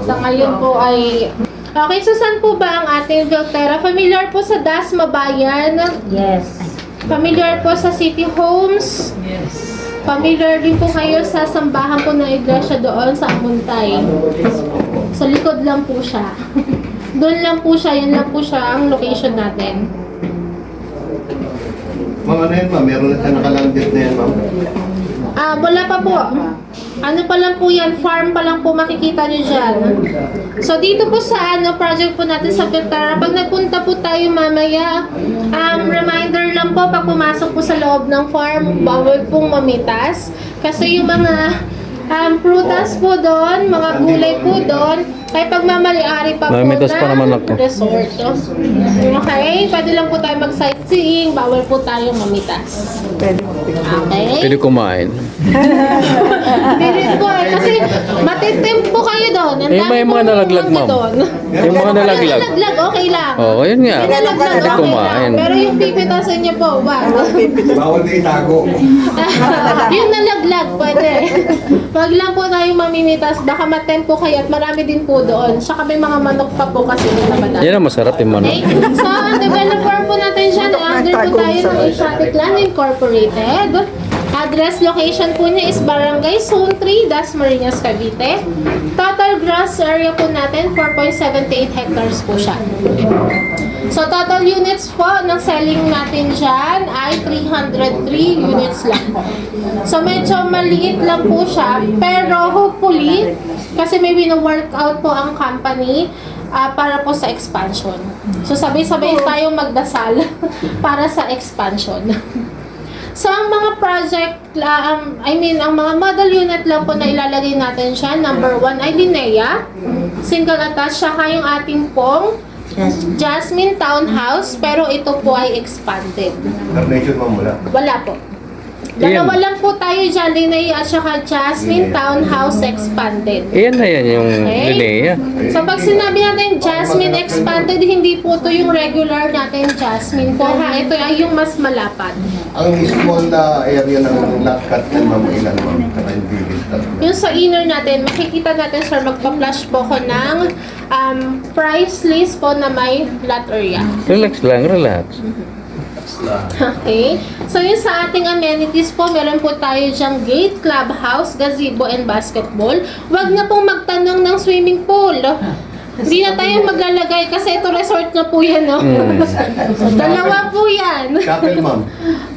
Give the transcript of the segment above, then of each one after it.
Sa ngayon po ay... Okay, so saan po ba ang ating Vilterra? Familiar po sa Dasma Bayan? Yes. Familiar po sa City Homes? Yes. Familiar din po kayo sa sambahan po ng iglesia doon sa Amuntay. Sa likod lang po siya. Doon lang po siya, yun lang po siya ang location natin. Ma'am, ano yan ma'am? Meron na tayo nakalandit na yan ma'am? Wala pa po. Ano pa lang po yan, farm pa lang po makikita nyo dyan. So dito po sa project po natin sa Vilterra, pag nagpunta po tayo mamaya, reminder lang po, pag pumasok po sa loob ng farm, bawal pong mamitas. Kasi yung mga prutas po doon, mga gulay po doon, ay pagmamali-ari pa po Mamitas pa naman ako. resort. Okay, pwede lang po tayo mag-sightseeing, bawal po tayo mamitas. Okay? Pwede kumain. Pilit po kasi matitim po kayo doon. Ang Eh, dami may mga pong nalaglag, mangga ma'am. doon. Yung mga nalaglag. Nalaglag, okay lang. Oo, yun nga. Yung nalaglag, Pwede okay kumain. lang. Pero yung pipitasin niyo po, wag. Bawal na itago. Yung nalaglag, pwede. Wag lang po tayong mamimitas. Baka matempo kayo at marami din po doon. Saka may mga manok pa po kasi na Yan ang masarap yung manok. Okay? So, ang developer po natin siya, under po tayo ng Asiatic Land Incorporated. Address location po niya is Barangay Zone 3, Dasmariñas, Cavite. Total gross area po natin, 4.78 hectares po siya. So, total units po ng selling natin dyan ay 303 units lang po. So, medyo maliit lang po siya, pero hopefully, kasi may wino-workout po ang company, para po sa expansion. So, sabay-sabay tayong magdasal para sa expansion. So, ang mga project, ang mga model unit lang po na ilalagay natin siya. Number 1 ay Linea, single attached, saka yung ating pong Jasmine Townhouse, pero ito po ay expanded. Carnation ma'am wala. Wala po. Dalawa lang po tayo dyan, Linea at saka Jasmine Townhouse expanded. Iyan na yan yung Linea. So, pag sinabi natin Jasmine expanded, hindi po to yung regular natin Jasmine po ha. Ito ay yung mas malapad. Ang small na area ng lot cut na ma'am, ilan ma'am? Saka yung village tatlo. Yung sa inner natin, makikita natin sir, magpa-flash po ko ng price list po na may lot area. Relax lang, relax. Okay. So, yung sa ating amenities po, meron po tayo dyang gate, clubhouse, gazebo, and basketball. Huwag na pong magtanong ng swimming pool. Hindi na tayo maglalagay kasi ito resort na po yan, no? Dalawa po yan. Chapel ma'am.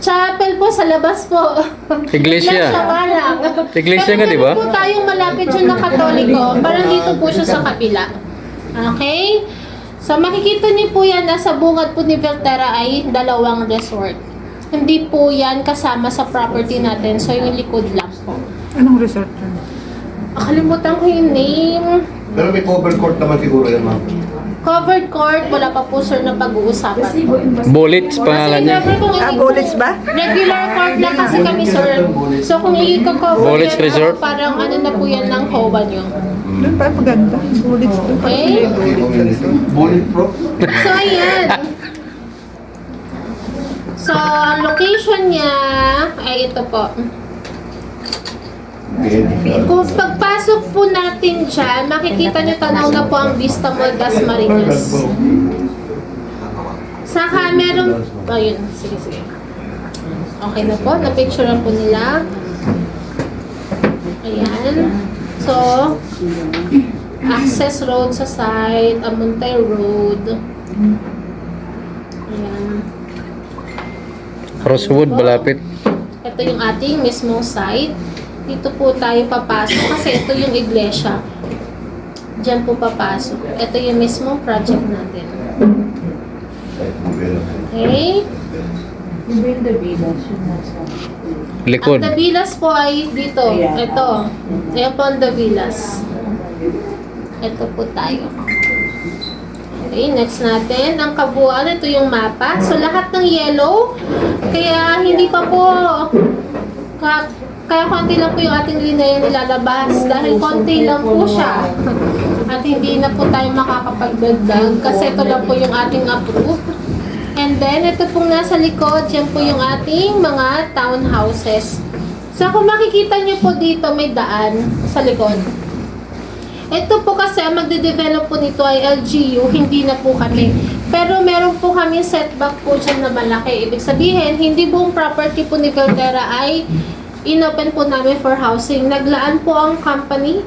Chapel po sa labas po. Iglesia. Iglesia nga, di ba? Meron po tayong malapit dyan na Katoliko. Parang dito po siya sa kabila. Okay? So, makikita niyo po yan, nasa bungad po ni Vilterra ay dalawang resort. Hindi po yan kasama sa property natin. So, yung likod lang po. Anong resort yun? Nakalimutan ko yung name. Pero may cover court naman siguro yan ma'am. Covered court, wala pa po sir na pag-uusapan. Bullets pangalan niya. never kung bullets ba? Regular court lang kasi kami sir. So, kung i-cover Bullets yan, resort? parang ano na po yan ng COA nyo. Doon pa maganda. Bullets doon pa. Okay? Bulletproof. So, ayan. So, location niya ay ito po. Kung pagpasok po natin dyan, makikita nyo tanaw na po ang Vista Mall Dasmariñas. Saka meron... Ayun, sige. Okay na po, na-picturean po nila. Ayan. So, access road sa site, Amuntay Road. Ayan. Rosewood, malapit. Ito yung ating mismong site. Dito po tayo papasok kasi ito yung iglesia. Diyan po papasok. Ito yung mismong project natin. Okay? Likod. Ang Davilas po ay dito. Ito. Ayan po ang Davilas. Ito po tayo. Okay, next natin. Ang kabuuan, ito yung mapa. So, lahat ng yellow. Kaya, hindi pa po kaya konti lang po yung ating linya nilalabas. Dahil konti lang po siya. At hindi na po tayo makakapagdagdag. Kasi ito lang po yung ating approved. And then, ito pong nasa likod, yan po yung ating mga townhouses. So, kung makikita nyo po dito, may daan sa likod. Ito po kasi ang magde-develop po nito ay LGU, hindi na po kami. Pero meron po kami setback po dyan na malaki. Ibig sabihin, hindi buong property po ni Velterra ay inopen po namin for housing. Naglaan po ang company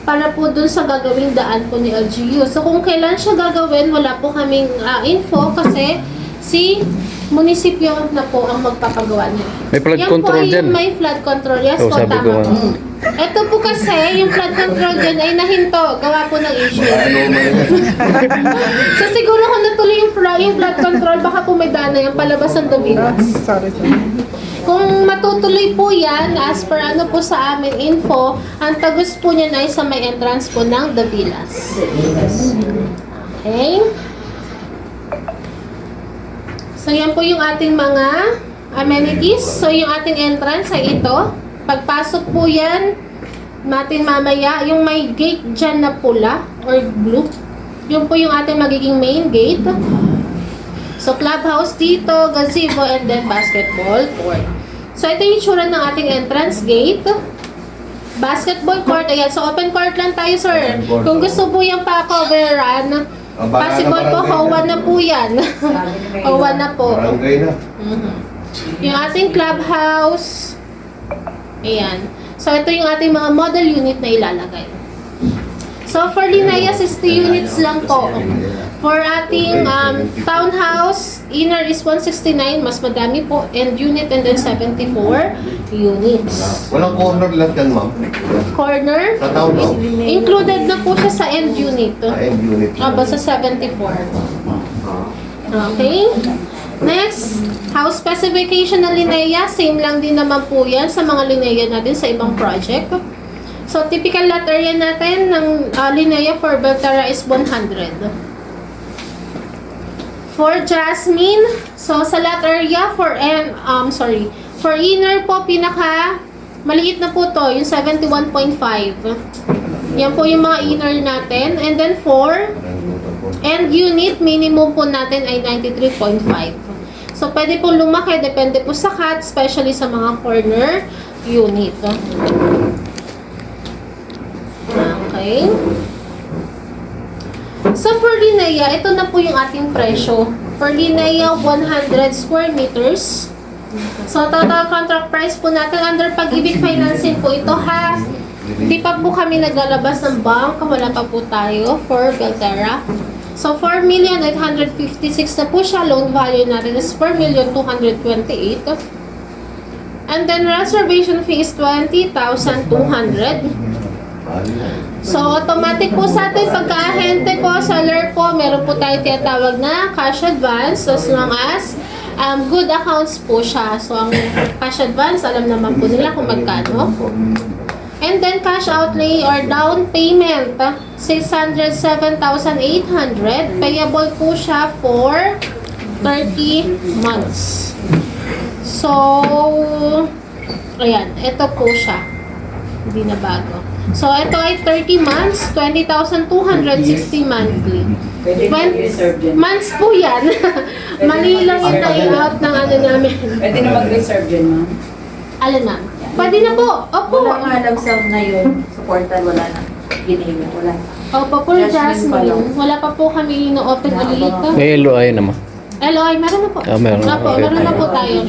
para po dun sa gagawing daan po ni LGU. So kung kailan siya gagawin, wala po kaming info kasi si munisipyo na po ang magpapagawa niya. May flood Yan control po ay dyan. yung may flood control. Yes Oo, po, sabi ko tama nga. po. Ito po kasi, yung flood control dyan ay nahinto. Gawa po ng issue. Ano man yan? So siguro kung natuloy yung flood control, baka po may daan na yung palabas ng Davilas. Sorry. Kung matutuloy po yan, as per ano po sa amin info, ang tagus po niyan ay sa may entrance po ng Davilas. Okay? So, yan po yung ating mga amenities. So, yung ating entrance ay ito. Pagpasok po yan, natin mamaya, yung may gate dyan na pula or blue. Yun po yung ating magiging main gate. So, clubhouse dito, gazebo, and then basketball court. So, ito yung itsura ng ating entrance gate. Basketball court, ayan. So, open court lang tayo, sir. Kung gusto po yung pa-coveran, possible po, hawa na po yan. Hawa na po. Barangay na. Yung ating clubhouse, ayan. So, ito yung ating mga model unit na ilalagay. So, for Linea, 60 units lang po. For ating townhouse, inner is 169, mas madami po, and unit, and then 74 units. Walang corner lang yan, ma'am. Corner, Sa townhouse. included na po siya sa end unit. End unit. Basta 74. Okay. Next, house specification ng Linea, same lang din naman po yan sa mga Linea natin sa ibang project. So, typical lot area natin ng Linea for Velterra is 100. For Jasmine, so sa lot area for for inner po pinaka maliit na po to, yung 71.5. Yan po yung mga inner natin. And then for end unit, minimum po natin ay 93.5. So, pwede pong lumaki, depende po sa cut, especially sa mga corner unit. Okay. So, for Linea, ito na po yung ating presyo. For Linea, 100 square meters. So, total contract price po natin under Pag-ibig Financing po ito ha. Hindi pa po kami naglalabas ng bank. Wala pa po tayo for Velterra. So, 4,856 na po siya. Loan value natin is 4,228,000. And then, reservation fee is 20,200. So, automatic po sa atin, pagka-ahente po, seller po, meron po tayo tinatawag na cash advance as long as good accounts po siya. So, ang cash advance, alam naman po nila kung magkano. And then, cash outlay or down payment, 607,800. Payable po siya for 30 months. So, ayan, ito po siya. Hindi na bago. So, ito ay 30 months, 20,260 monthly. Months po yan. Mali lang yung layout ng ano namin. Pwede na mag-reserve dyan, ma'am. Alin na? Pwede na po. Opo. Wala nga lang sa ngayon, sa portal, wala na. Giname, wala. Opo, for Jasmine pa lang. Jasmine. Wala pa po kami ino-open ulit. May LOI naman. LOI, meron na po. Meron na. Opo, Okay. meron na po tayo.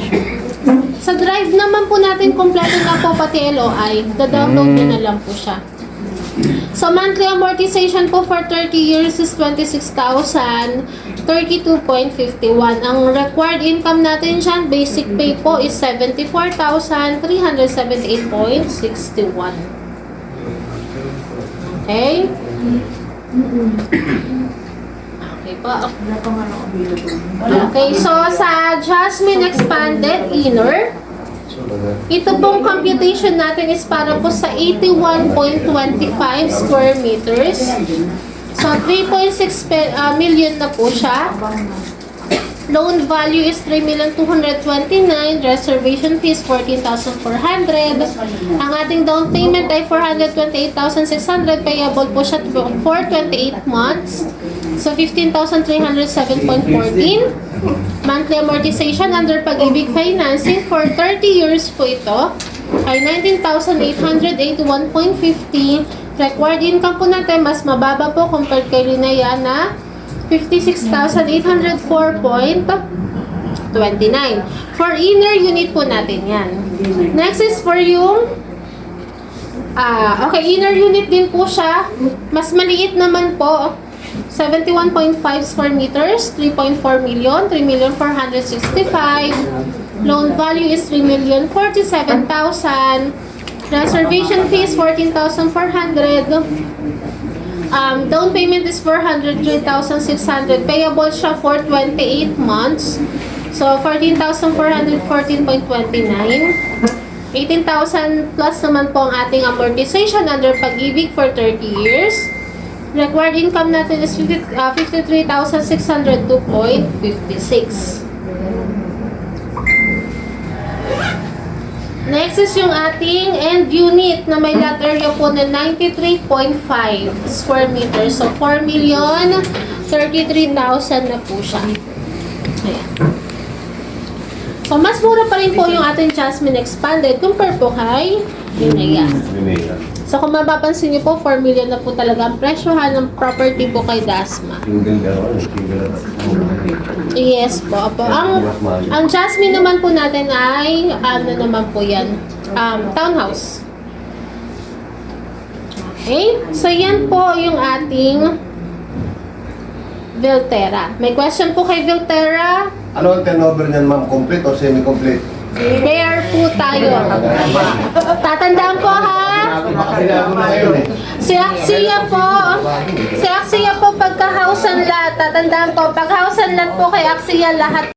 Sa drive naman po natin, kompleto na po pati LOI. Da-download nyo na lang po siya. So, monthly amortization po for 30 years is 26,000, 32.51. Ang required income natin dyan, basic pay po is 74,378.61. Okay? Okay po. Wala pa nga lang available. Okay, so sa Jasmine Expanded Inner, ito pong computation natin is para po sa 81.25 square meters. So, 3.6 million na po siya. Loan value is 3,229,000. Reservation fees 14,400. Ang ating down payment ay 428,600. Payable po siya for 28 months. So, 15,307.14. Monthly amortization under Pag-ibig Financing for 30 years po ito ay 19,881.50. Required income po natin, mas mababa po compared kay Linea na 56,804.29. For inner unit po natin yan. Next is for yung inner unit din po siya. Mas maliit naman po. 71.5 square meters, 3.4 million, 3,465,000. Loan value is 3,047,000. Reservation fee is 14,400. Down payment is 403,600. Payable siya for 28 months. So, 14,414.29. 18,000 plus naman po ang ating amortization under Pag-ibig for 30 years. Required income natin is 53,602.56. Next is yung ating end unit na may lot area po na 93.5 square meters. So, 4,033,000 na po siya. Ayan. So, mas mura pa rin po yung ating Jasmine Expanded compare po kay Linea. So, kung mapapansin niyo po, 4 million na po talaga ang presyohan ng property po kay Dasma. Yes po. Ang Jasmine naman po natin ay, ano naman po yan? Townhouse. Okay? So, yan po yung ating Vilterra. May question po kay Vilterra? Ano ang turnover niyan, ma'am? Complete o semi-complete? There po tayo. Tatandaan po ha? Si Axia po pagka house and lot. Tatandaan po, pag house and lot po kay Axia lahat